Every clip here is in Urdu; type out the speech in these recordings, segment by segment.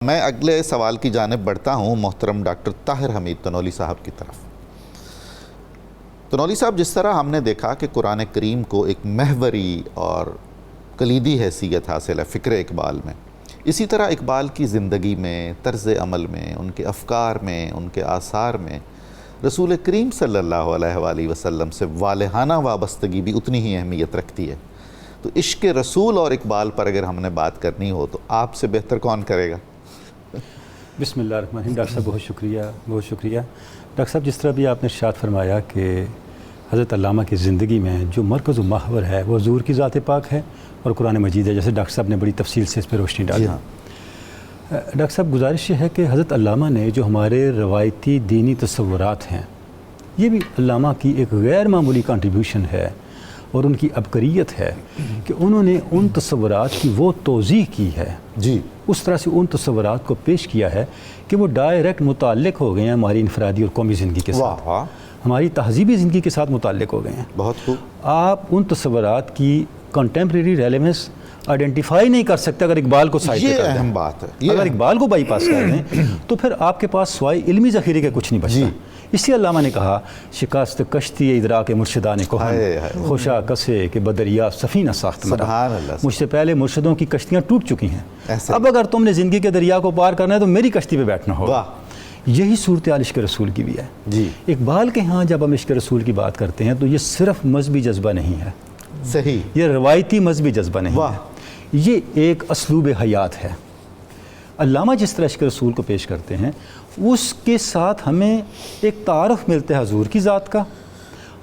میں اگلے سوال کی جانب بڑھتا ہوں محترم ڈاکٹر طاہر حمید تنولی صاحب کی طرف۔ تنولی صاحب، جس طرح ہم نے دیکھا کہ قرآن کریم کو ایک محوری اور کلیدی حیثیت حاصل ہے فکر اقبال میں، اسی طرح اقبال کی زندگی میں، طرز عمل میں، ان کے افکار میں، ان کے آثار میں رسول کریم صلی اللہ علیہ وآلہ وسلم سے والہانہ وابستگی بھی اتنی ہی اہمیت رکھتی ہے۔ تو عشق رسول اور اقبال پر اگر ہم نے بات کرنی ہو تو آپ سے بہتر کون کرے گا؟ بسم اللہ الرحمن الرحیم۔ ڈاکٹر صاحب بہت شکریہ۔ ڈاکٹر صاحب، جس طرح بھی آپ نے ارشاد فرمایا کہ حضرت علامہ کی زندگی میں جو مرکز و محور ہے وہ حضور کی ذات پاک ہے اور قرآن مجید ہے، جیسے ڈاکٹر صاحب نے بڑی تفصیل سے اس پہ روشنی ڈالی۔ ڈاکٹر صاحب، گزارش یہ ہے کہ حضرت علامہ نے جو ہمارے روایتی دینی تصورات ہیں، یہ بھی علامہ کی ایک غیر معمولی کنٹریبیوشن ہے اور ان کی عبقریت ہے کہ انہوں نے ان تصورات کی وہ توضیح کی ہے، اس طرح سے ان تصورات کو پیش کیا ہے کہ وہ ڈائریکٹ متعلق ہو گئے ہیں ہماری انفرادی اور قومی زندگی کے ساتھ، ہماری تہذیبی زندگی کے ساتھ متعلق ہو گئے ہیں۔ بہت خوب۔ آپ ان تصورات کی کنٹمپریری ریلیونس آئیڈینٹیفائی نہیں کر سکتے اگر اقبال کو سائڈ پہ کر دیں۔ یہ اہم بات ہے۔ اگر اقبال کو بائی پاس کر دیں تو پھر آپ کے پاس سوائے علمی ذخیرے کے کچھ نہیں بچتا۔ اس لیے علامہ نے کہا، شکست کشتی ادراک مرشدان کہن، خوشا کسے کہ بدریا سفینہ ساخت مرا، مجھ سے پہلے مرشدوں کی کشتیاں ٹوٹ چکی ہیں، اب اگر تم نے زندگی کے دریا کو پار کرنا ہے تو میری کشتی پہ بیٹھنا ہوگا۔ یہی صورتحال عشق رسول کی بھی ہے۔ اقبال کے ہاں جب ہم عشق رسول کی بات کرتے ہیں تو یہ صرف مذہبی جذبہ نہیں ہے، صحیح، یہ روایتی مذہبی جذبہ نہیں ہے، یہ ایک اسلوب حیات ہے۔ علامہ جس طرح عشق رسول کو پیش کرتے ہیں اس کے ساتھ ہمیں ایک تعارف ملتا ہے حضور کی ذات کا،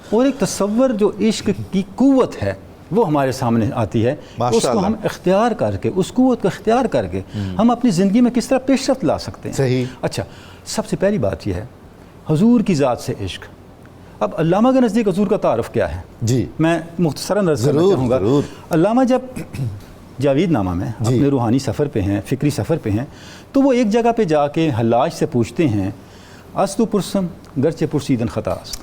اور ایک تصور جو عشق کی قوت ہے وہ ہمارے سامنے آتی ہے، اس کو ہم اختیار کر کے، اس قوت کو اختیار کر کے ہم اپنی زندگی میں کس طرح پیش رفت لا سکتے ہیں۔ صحیح۔ اچھا، سب سے پہلی بات یہ ہے حضور کی ذات سے عشق۔ اب علامہ کے نزدیک حضور کا تعارف کیا ہے؟ میں مختصراً عرض کرنا چاہوں گا۔ علامہ جب جاوید نامہ میں اپنے روحانی سفر پہ ہیں، فکری سفر پہ ہیں، تو وہ ایک جگہ پہ جا کے حلاج سے پوچھتے ہیں، استو پرسم گرچہ پرسیدن خطاس،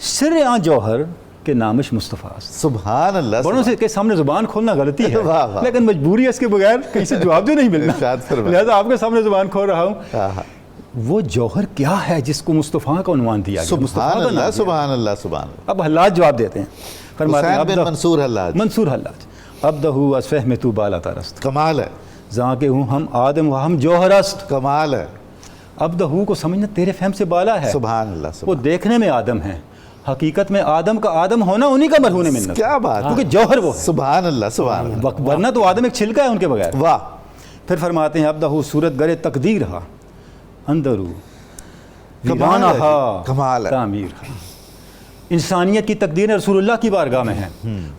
سر آن جوہر کے نامش مصطفیٰ۔ سبحان اللہ۔ بڑوں سے کے سامنے زبان کھولنا غلطی ہے، لیکن مجبوری ہے اس کے بغیر کہیں سے جواب جو نہیں ملنا، لہذا آپ کے سامنے زبان کھول رہا ہوں۔ وہ جوہر کیا ہے جس کو مصطفیٰ کا عنوان دیا گیا؟ سبحان اللہ، سبحان اللہ، سبحان اللہ۔ اب حلاج جواب دیتے ہیں، فرماتے ہیں منصور حلاج ابدہو از فہم تو بالا ترست، کمال ہے، زاں کے ہوں ہم آدم و ہم جوہرست، کمال ہے۔ ابدہو کو سمجھنا تیرے فہم سے بالا ہے، سبحان اللہ۔ وہ دیکھنے میں آدم ہے، حقیقت میں آدم کا آدم ہونا انہی کا مرہون منت، کیا بات، کیونکہ جوہر وہ ہے۔ سبحان اللہ، سبحان اللہ، ورنہ تو آدم ایک چھلکا ہے ان کے بغیر۔ واہ۔ پھر فرماتے ہیں ابدہو صورت گرے تقدیر ہا اندرو ویرانہ ہا تعمیر ہا۔ انسانیت کی تقدیر رسول اللہ کی بارگاہ میں ہے،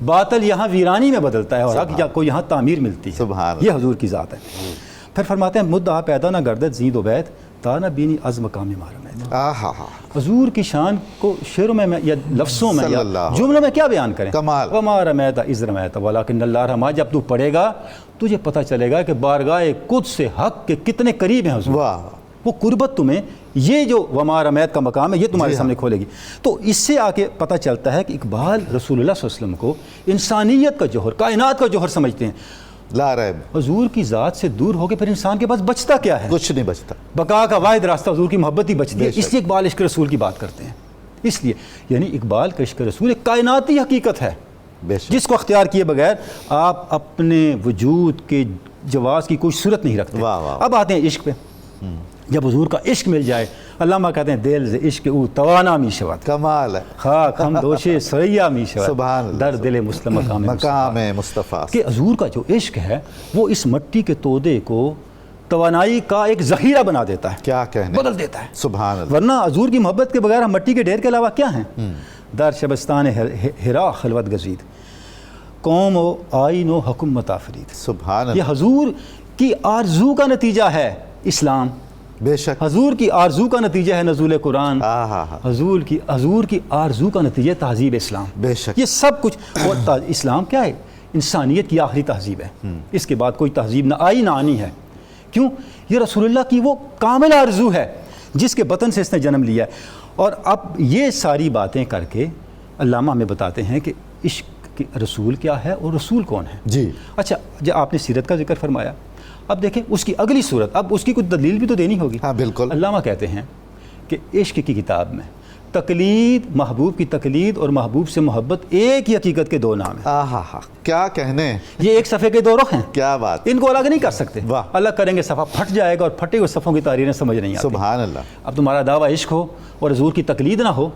باطل یہاں ویرانی میں بدلتا ہے اور حق کو یہاں تعمیر ملتی ہے، یہ حضور کی ذات ہے۔ پھر فرماتے ہیں مدعا پیدا نہ گردد زید و بیت تا نہ بینی از مقام مارمیت۔ حضور کی شان کو شعروں میں یا لفظوں میں یا جملوں میں کیا بیان کریں؟ وما رمیت اذ رمیت ولکن اللہ رمی۔ جب تو پڑھے گا تجھے پتہ چلے گا کہ بارگاہ قدس سے حق کے کتنے قریب ہیں حضور، وہ قربت تمہیں، یہ جو وما رمیت کا مقام ہے یہ تمہارے سامنے کھولے گی۔ تو اس سے آ کے پتہ چلتا ہے کہ اقبال رسول اللہ صلی اللہ علیہ وسلم کو انسانیت کا جوہر، کائنات کا جوہر سمجھتے ہیں۔ لا ریب، حضور کی ذات سے دور ہو کے پھر انسان کے پاس بچتا کیا ہے؟ کچھ نہیں بچتا۔ بقا کا واحد راستہ حضور کی محبت ہی بچتی ہے، اس لیے اقبال عشق رسول کی بات کرتے ہیں۔ اس لیے یعنی اقبال کا عشق رسول ایک کائناتی حقیقت ہے جس کو اختیار کیے بغیر آپ اپنے وجود کے جواز کی کوئی صورت نہیں رکھتے۔ اب آتے ہیں عشق پہ۔ جب حضور کا عشق مل جائے، علامہ کہتے ہیں دل سے عشق او توانا می شود، کمال ہے، خاک ہم دوشے سریا می شود، سبحان اللہ، در دل مسلم مقام مصطفیٰ۔ کہ حضور کا جو عشق ہے وہ اس مٹی کے تودے کو توانائی کا ایک ذخیرہ بنا دیتا ہے، کیا کہنے، بدل دیتا ہے۔ سبحان اللہ۔ ورنہ حضور کی محبت کے بغیر ہم مٹی کے ڈھیر کے علاوہ کیا ہیں؟ در شبستان ہرا خلوت گزید، قوم و آئین و حکومت آفرید۔ سبحان اللہ۔ یہ حضور کی آرزو کا نتیجہ ہے اسلام، بے شک، حضور کی آرزو کا نتیجہ ہے نزول قرآن، حضور کی آرزو کا نتیجہ تہذیب اسلام، بے شک۔ یہ سب کچھ، اور اسلام کیا ہے؟ انسانیت کی آخری تہذیب ہے، اس کے بعد کوئی تہذیب نہ آئی نہ آنی ہے۔ کیوں؟ یہ رسول اللہ کی وہ کامل آرزو ہے جس کے بطن سے اس نے جنم لیا ہے۔ اور اب یہ ساری باتیں کر کے علامہ ہمیں بتاتے ہیں کہ عشق رسول کیا ہے اور رسول کون ہے۔ جی، اچھا، جب آپ نے سیرت کا ذکر فرمایا، اب دیکھیں اس کی اگلی صورت، اب اس کی کچھ دلیل بھی تو دینی ہوگی. ہاں بالکل. علامہ کہتے ہیں کہ عشق کی کتاب میں تقلید، محبوب کی تقلید اور محبوب سے محبت ایک ہی حقیقت کے دو نام ہیں. آہا کیا کہنے، یہ ایک صفحے کے دو رخ ہیں، کیا بات، ان کو الگ نہیں کر سکتے. واہ. الگ کریں گے صفحہ پھٹ جائے گا، اور پھٹے ہوئے صفحوں کی تحریریں سمجھ نہیں آتی. سبحان اللہ. اب تمہارا دعویٰ عشق ہو اور حضور کی تقلید نہ ہو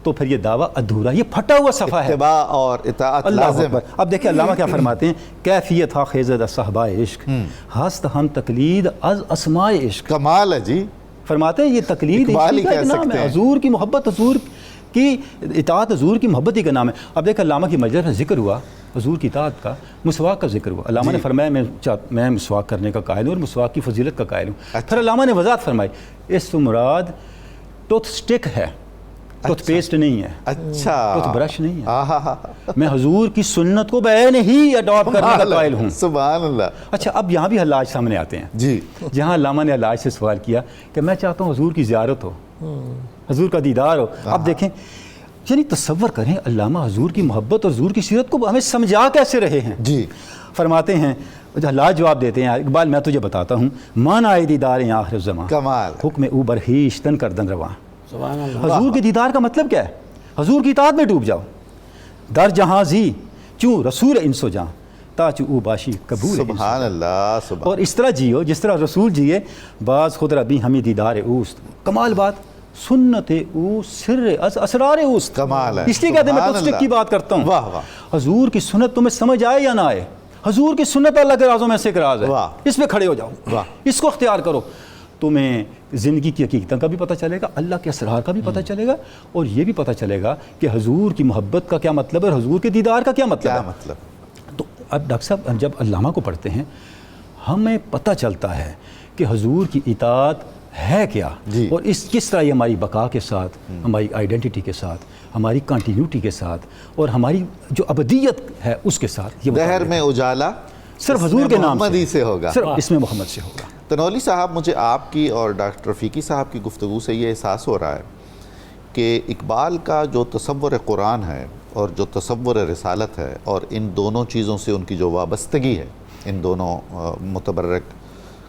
تو پھر یہ دعویٰ ادھورا، یہ پھٹا ہوا صفحہ ہے. اتباع اور اطاعت اللہ لازم. اکبر. اب دیکھیں علامہ کیا فرماتے ہیں، کیفیت ہا خیزد صحبہ عشق ہست ہم تقلید از اسماء عشق. کمال ہے جی. فرماتے ہیں یہ تقلید اقبال ہی عشق کا کہہ ایک نام سکتے ہے، ہیں. حضور کی محبت، حضور کی اطاعت، حضور کی محبت ہی کا نام ہے. اب دیکھ علامہ کی مجلس میں ذکر ہوا حضور کی اطاعت کا، مسواک کا ذکر ہوا. علامہ نے فرمایا میں مسواک کرنے کا قائل ہوں اور مسواک کی فضیلت کا قائل ہوں. پھر علامہ نے وضاحت فرمائی، اس سے مراد ٹوتھ سٹک ہے، ٹوتھ پیسٹ نہیں ہے، اچھا ٹوتھ برش نہیں ہے. آہا میں حضور کی سنت کو بعین ہی اڈاپٹ کرنے کا قائل ہوں. سبحان اللہ. اچھا اب یہاں بھی حلاج سامنے آتے ہیں جی. جہاں علامہ نے حلاج سے سوال کیا کہ میں چاہتا ہوں حضور کی زیارت ہو، حضور کا دیدار ہو. اب دیکھیں یعنی تصور کریں علامہ حضور کی محبت اور حضور کی سیرت کو ہمیں سمجھا کیسے رہے ہیں. جی. فرماتے ہیں حلاج جواب دیتے ہیں، اقبال میں تجھے بتاتا ہوں، مان آئے دیدار آخر الزمان کمال. حکم او برہیش تن کردن رواں. سبحان اللہ. حضور کے دیدار کا مطلب کیا ہے؟ حضور کی اطاعت میں ڈوب جاؤ. در جہاں زی چوں رسول انسو جاں تا چوں او باشی قبول. سبحان اللہ. سبحان. اور اس طرح جیو جس طرح رسول جیے، بعض خود ربی ہمیں دیدار اوست. کمال بات، سنت او سر از اسرار اوست. کمال ہے. اس لیے کہتے ہیں میں سبحان ٹوتھ سٹک اللہ. کی بات کرتا ہوں. واہ واہ. حضور کی سنت تمہیں سمجھ آئے یا نہ آئے، حضور کی سنت اللہ کے رازوں میں سے ایک راز ہے. واہ. اس پہ کھڑے ہو جاؤ، واہ. اس کو اختیار کرو. تمہیں زندگی کی حقیقتوں کا بھی پتہ چلے گا، اللہ کے اسرار کا بھی پتہ چلے گا، اور یہ بھی پتہ چلے گا کہ حضور کی محبت کا کیا مطلب ہے اور حضور کے دیدار کا کیا مطلب کیا ہے. مطلب. تو اب ڈاکٹر صاحب ہم جب علامہ کو پڑھتے ہیں ہمیں پتہ چلتا ہے کہ حضور کی اطاعت ہے کیا، جی. اور اس کس طرح یہ ہماری بقا کے ساتھ، ہماری آئیڈینٹی کے ساتھ، ہماری کنٹینیوٹی کے ساتھ، اور ہماری جو ابدیت ہے اس کے ساتھ. یہ دہر میں اجالا صرف حضور کے نام محمد ہی سے ہوگا، صرف اس میں محمد سے ہوگا. تنولی صاحب، مجھے آپ کی اور ڈاکٹر رفیقی صاحب کی گفتگو سے یہ احساس ہو رہا ہے کہ اقبال کا جو تصور قرآن ہے اور جو تصور رسالت ہے، اور ان دونوں چیزوں سے ان کی جو وابستگی ہے، ان دونوں متبرک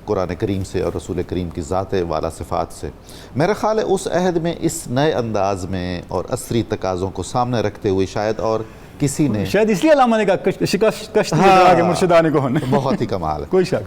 قرآن کریم سے اور رسول کریم کی ذات والا صفات سے، میرا خیال ہے اس عہد میں اس نئے انداز میں اور عصری تقاضوں کو سامنے رکھتے ہوئے شاید اور کسی نے، شاید اس لیے علامہ نے کہا شکست مرشدان کو بہت ہی کمال ہے. کوئی شک